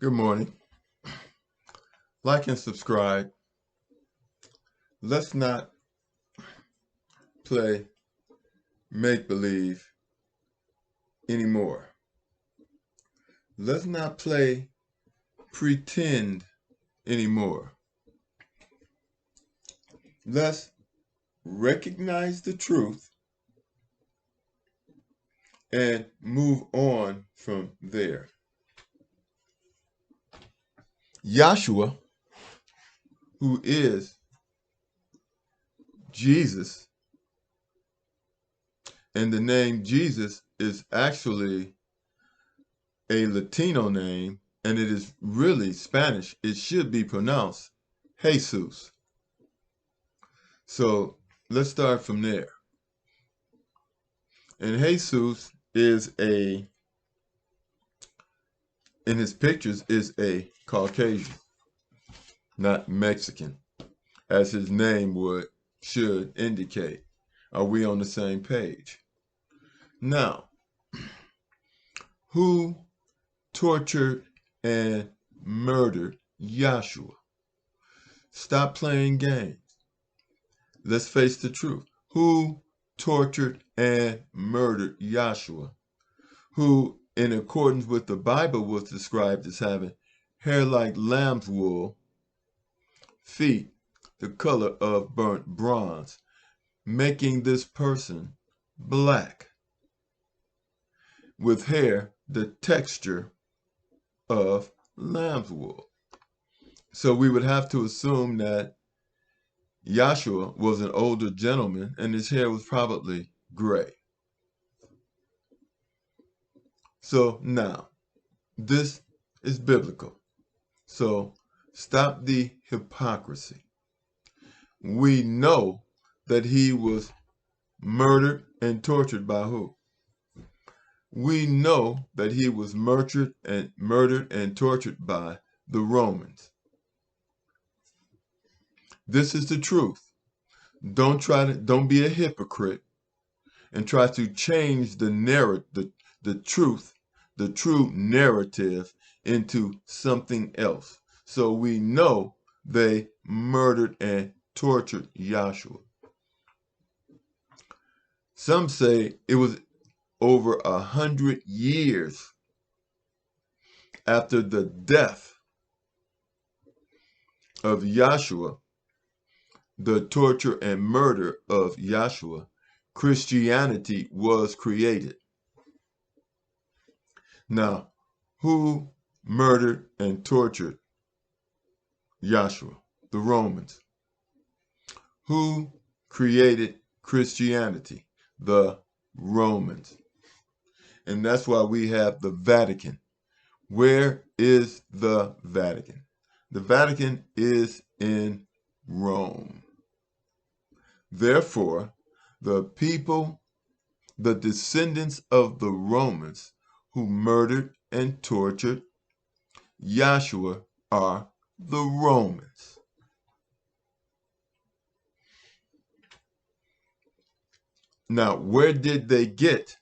Good morning. Like and subscribe. Let's not play make-believe anymore. Let's not play pretend anymore. Let's recognize the truth and move on from there. Yashua, who is Jesus, and the name Jesus is actually a Latino name, and it is really Spanish. It should be pronounced Jesus. So let's start from there. And Jesus is in his pictures, is a Caucasian, not Mexican, as his name should indicate. Are we on the same page? Now, who tortured and murdered Yashua? Stop playing games. Let's face the truth. Who tortured and murdered Yashua? Who, in accordance with the Bible, was described as having hair like lamb's wool, feet the color of burnt bronze, making this person black, with hair the texture of lamb's wool. So we would have to assume that Yashua was an older gentleman and his hair was probably gray. So now, this is biblical. So stop the hypocrisy. We know that he was murdered and tortured by who? We know that he was murdered and tortured by the Romans. This is the truth. Don't be a hypocrite and try to change the narrative, the truth, the true narrative into something else. So we know they murdered and tortured Yashua. Some say it was over 100 years after the death of Yashua, the torture and murder of Yashua, Christianity was created. Now, who murdered and tortured Yashua? The Romans. Who created Christianity? The Romans. And that's why we have the Vatican. Where is the Vatican? The Vatican is in Rome. Therefore, the people, the descendants of the Romans who murdered and tortured Yashua are the Romans. Now, where did they get?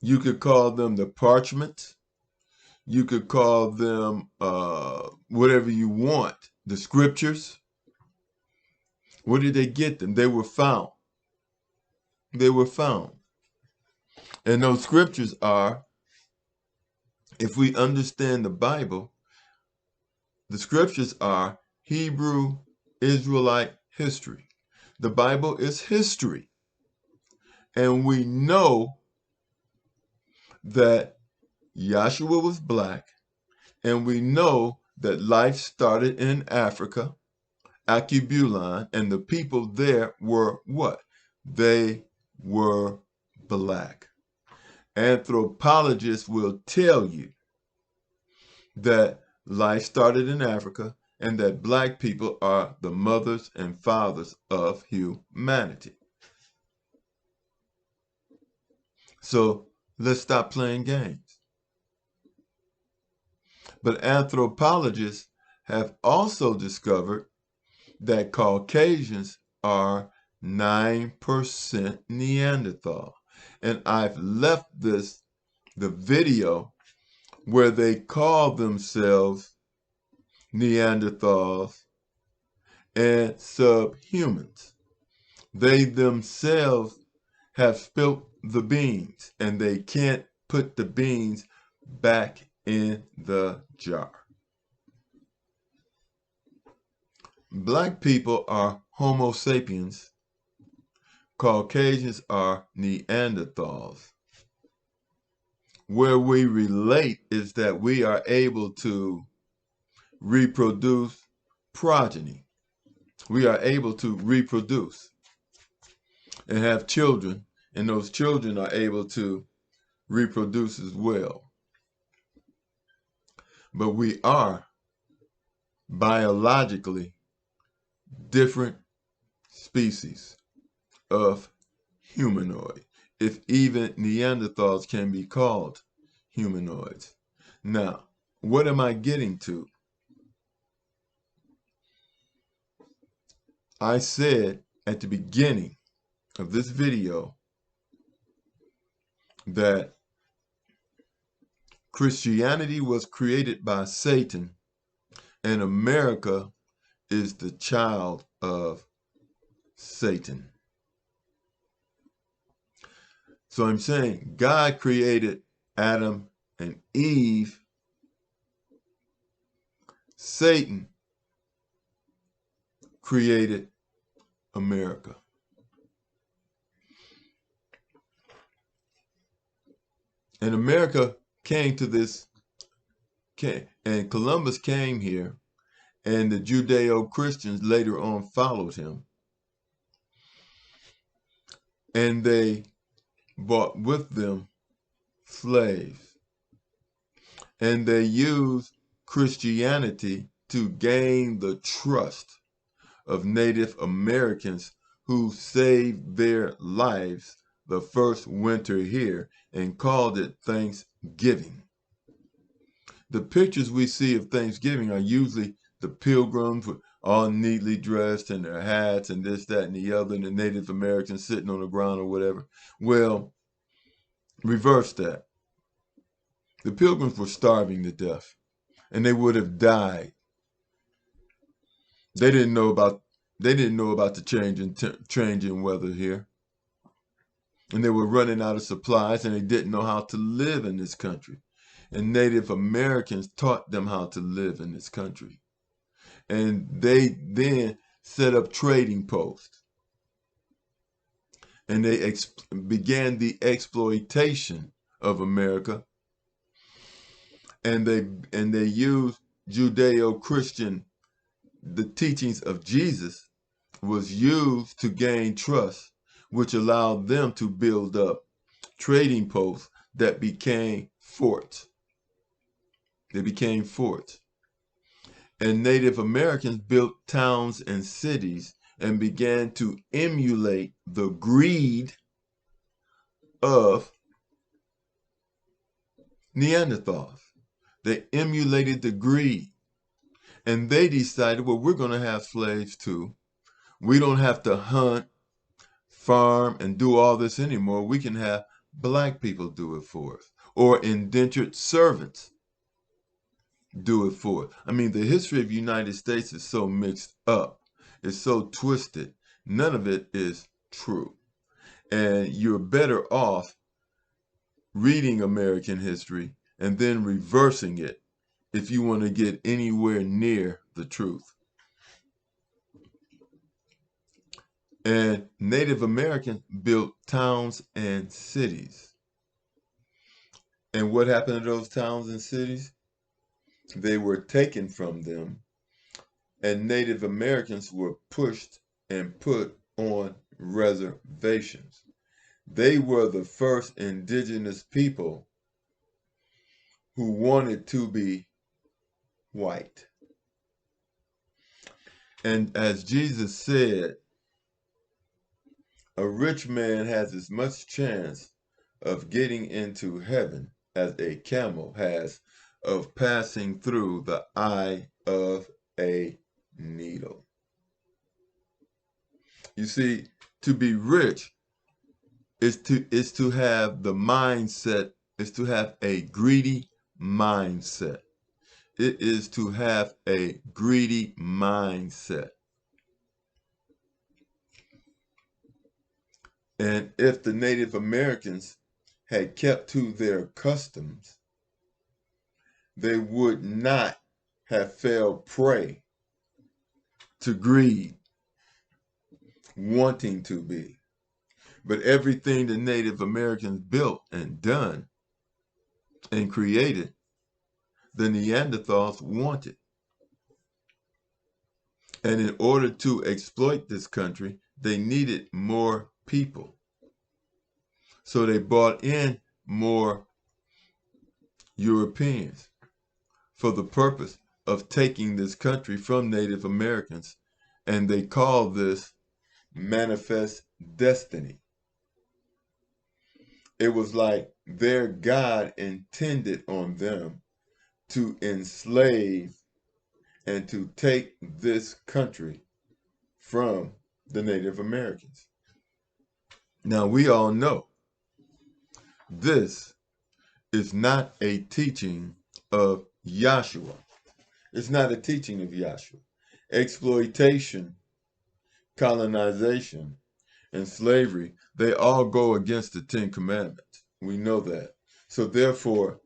You could call them the parchments. You could call them whatever you want. The scriptures. Where did they get them? They were found. They were found. And those scriptures are, if we understand the Bible, the scriptures are Hebrew Israelite history. The Bible is history. And we know that Yashua was black, and we know that life started in Africa, Acubulan, and the people there were what? They were black. Anthropologists will tell you that life started in Africa and that black people are the mothers and fathers of humanity. So let's stop playing games. But anthropologists have also discovered that Caucasians are 9% Neanderthal. And I've left the video where they call themselves Neanderthals and subhumans. They themselves have spilt the beans, and they can't put the beans back in the jar. Black people are Homo sapiens. Caucasians are Neanderthals. Where we relate is that we are able to reproduce progeny. We are able to reproduce and have children, and those children are able to reproduce as well. But we are biologically different species of humanoid, if even Neanderthals can be called humanoids. Now, what am I getting to? I said at the beginning of this video that Christianity was created by Satan, and America is the child of Satan. So I'm saying God created Adam and Eve. Satan created America. And America came to this, and Columbus came here, and the Judeo Christians later on followed him. And they brought with them slaves. And they used Christianity to gain the trust of Native Americans who saved their lives the first winter here and called it Thanksgiving. The pictures we see of Thanksgiving are usually the pilgrims all neatly dressed in their hats and this, that, and the other, and the Native Americans sitting on the ground or whatever. Well, reverse that. The pilgrims were starving to death, and they would have died. They didn't know about the changing weather here, and they were running out of supplies, and they didn't know how to live in this country. And Native Americans taught them how to live in this country. And they then set up trading posts. And they began the exploitation of America. And they used Judeo-Christian, the teachings of Jesus was used to gain trust, which allowed them to build up trading posts that became forts. They became forts. And Native Americans built towns and cities and began to emulate the greed of Neanderthals. They emulated the greed. And they decided, well, we're going to have slaves too. We don't have to hunt, farm, and do all this anymore. We can have black people do it for us, or indentured servants do it for us. I mean, the history of the United States is so mixed up. It's so twisted. None of it is true. And you're better off reading American history and then reversing it if you want to get anywhere near the truth. And Native Americans built towns and cities. And what happened to those towns and cities? They were taken from them, and Native Americans were pushed and put on reservations. They were the first indigenous people who wanted to be white. And as Jesus said, a rich man has as much chance of getting into heaven as a camel has of passing through the eye of a needle. You see, to be rich is to have the mindset, is to have a greedy mindset. It is to have a greedy mindset. And if the Native Americans had kept to their customs, they would not have fell prey to greed, wanting to be. But everything the Native Americans built and done and created, the Neanderthals wanted. And in order to exploit this country, they needed more people. So they brought in more Europeans for the purpose of taking this country from Native Americans. And they call this manifest destiny. It was like their God intended on them to enslave and to take this country from the Native Americans. Now, we all know this is not a teaching of Yashua. It's not a teaching of Yashua. Exploitation, colonization, and slavery, they all go against the Ten Commandments. We know that. So therefore,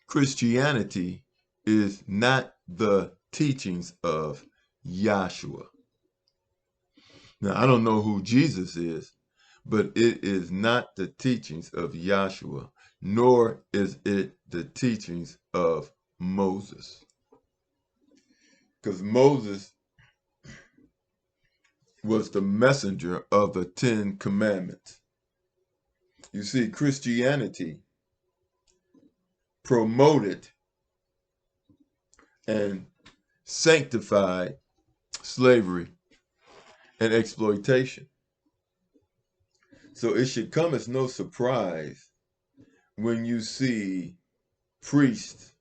Christianity is not the teachings of Yashua. Now, I don't know who Jesus is, but it is not the teachings of Yashua, nor is it the teachings of Moses. Because Moses was the messenger of the Ten Commandments. You see, Christianity promoted and sanctified slavery and exploitation. So it should come as no surprise when you see priests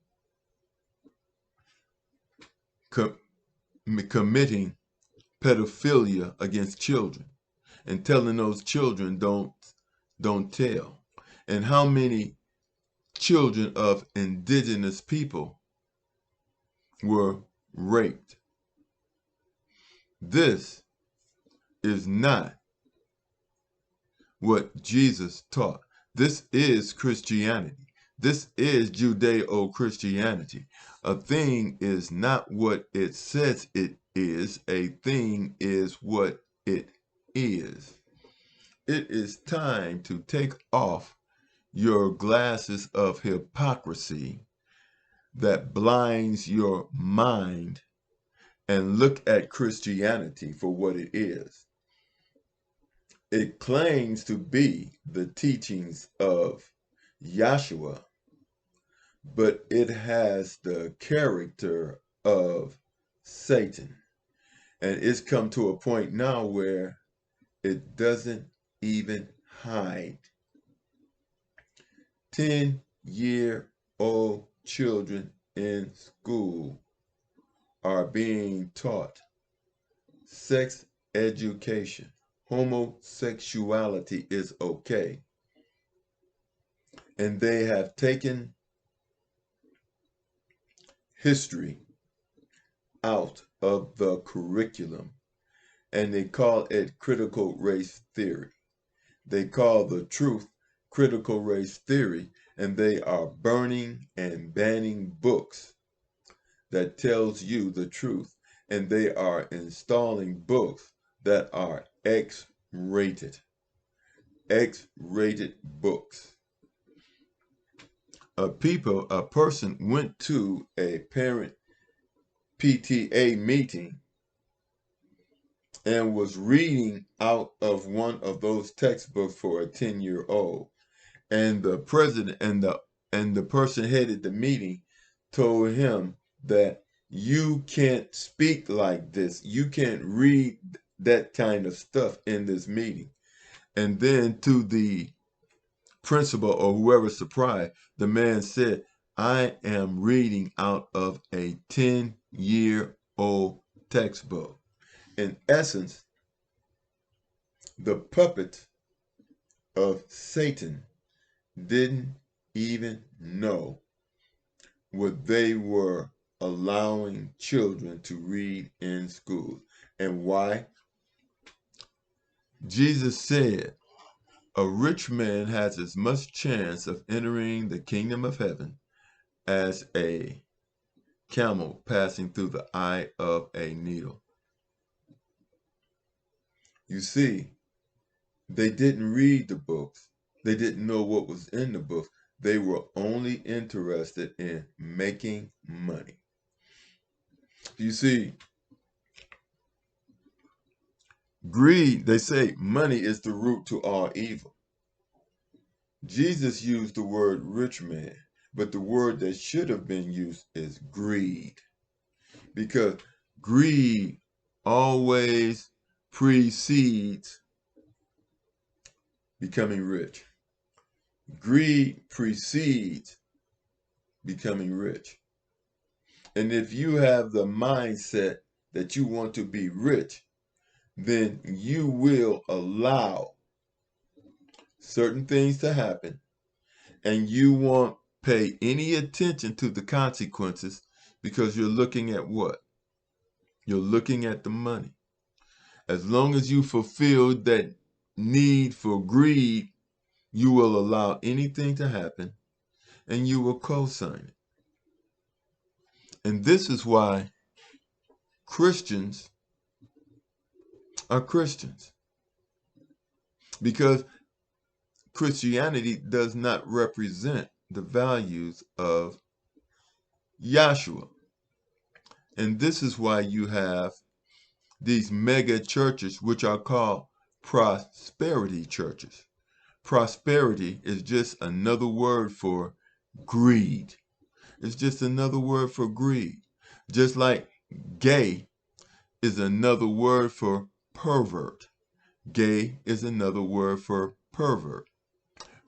committing pedophilia against children and telling those children don't tell. And how many children of indigenous people were raped. This is not what Jesus taught. This is Christianity. This is Judeo Christianity. A thing is not what it says it is. A thing is what it is. It is time to take off your glasses of hypocrisy that blinds your mind and look at Christianity for what it is. It claims to be the teachings of Yashua, but it has the character of Satan. And it's come to a point now where it doesn't even hide. 10-year-old children in school are being taught sex education. Homosexuality is okay. And they have taken history out of the curriculum and they call it critical race theory. They call the truth critical race theory, and they are burning and banning books that tells you the truth, and they are installing books that are X-rated books. A person went to a parent PTA meeting and was reading out of one of those textbooks for a 10-year-old. And the president and the person headed the meeting told him that you can't speak like this. You can't read that kind of stuff in this meeting. And then to the principal or whoever's surprised, the man said, I am reading out of a 10-year-old textbook. In essence, the puppet of Satan didn't even know what they were allowing children to read in schools. And why? Jesus said, a rich man has as much chance of entering the kingdom of heaven as a camel passing through the eye of a needle. You see, they didn't read the books. They didn't know what was in the books. They were only interested in making money. You see, greed, they say money is the root to all evil. Jesus used the word rich man, but the word that should have been used is greed. Because greed always precedes becoming rich. Greed precedes becoming rich. And if you have the mindset that you want to be rich, then you will allow certain things to happen, and you won't pay any attention to the consequences because you're looking at what? You're looking at the money. As long as you fulfill that need for greed, you will allow anything to happen and you will co-sign it. And this is why Christians are Christians. Because Christianity does not represent the values of Yashua. And this is why you have these mega churches, which are called prosperity churches. Prosperity is just another word for greed. It's just another word for greed. Just like gay is another word for pervert. Gay is another word for pervert.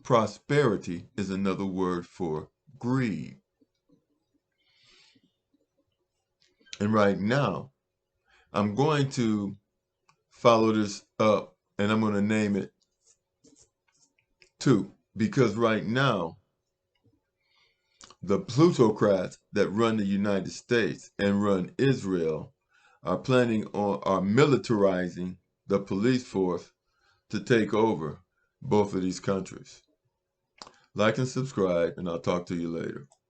Prosperity is another word for greed. And right now, I'm going to follow this up and I'm going to name it 2. Because right now, the plutocrats that run the United States and run Israel are militarizing the police force to take over both of these countries. Like and subscribe, and I'll talk to you later.